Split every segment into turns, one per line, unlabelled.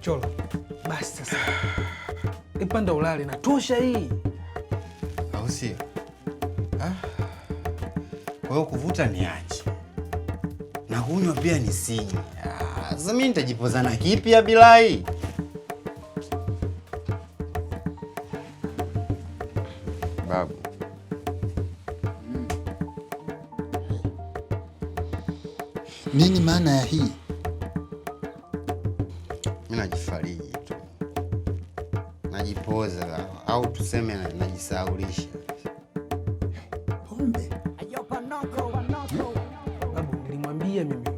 Chola, basi sasa. Ipanda ulale na tosha hii.
Au sio? Kwa hiyo kuvuta niache. Na kunywa pia nisinywe. Sasa mimi nitajipozana kipi ya Bilai? Babu.
Nini maana ya hii?
Mimi najifariji tu. Najipoza au tuseme najisaulisha.
Pombe.
Babu, nilimwambia mimi.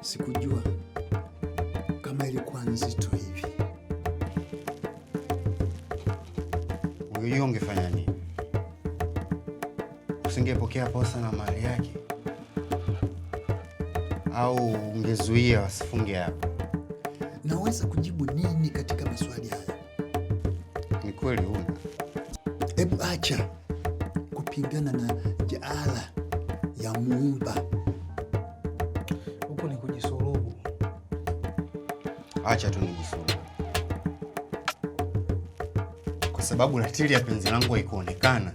Sikujua kama ilikuwa nzito hivi.
Wewe ungefanya nini? Usingepokea posa na mali yake? Au ungezuia wasifunge hapa?
Naweza kujibu nini katika maswali haya?
Ni kweli huna.
Hebu acha kupingana na jaala ya Muumba.
Huko ni kujisulubu.
Acha tu nijisulubu. Kwa sababu ratili ya penzi langu haikuonekana.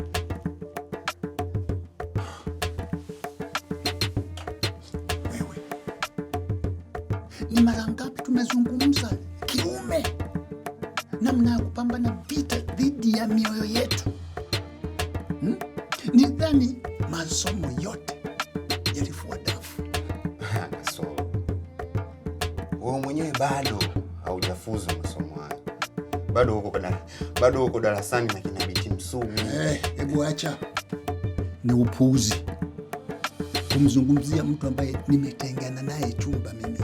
Wewe, ni mara ngapi tumezungumza kiume namna ya kupambana vita dhidi ya mioyo yetu? Nidhani masomo yote yalifua dafu.
Kasoro. Wewe mwenyewe bado haujafuzu masomo haya. Bado uko darasani na kina Biti Msugu.
Hebu acha. Ni upuuzi kumzungumzia mtu ambaye nimetengana naye chumba mimi.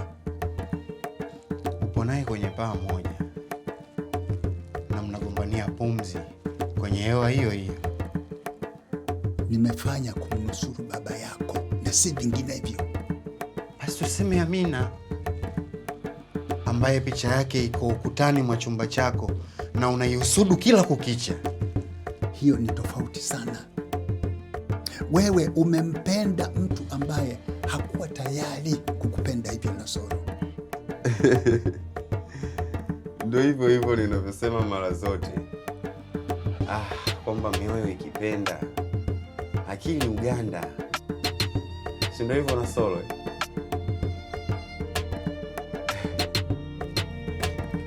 Upo naye kwenye paa moja na mnagombania pumzi kwenye hewa hiyo hiyo.
Nimefanya kumnusuru baba yako na si vinginevyo.
Basi tuseme Amina, ambaye picha yake iko ukutani mwa chumba chako na unaihusudu kila kukicha.
Hiyo ni tofauti sana. Wewe umempenda mtu ambaye hakuwa tayari kukupenda hivyo, Nasoro.
Ndio hivyo ninavyosema mara zote. Kwamba mioyo ikipenda akili uganda. Si ndio hivyo Nasoro?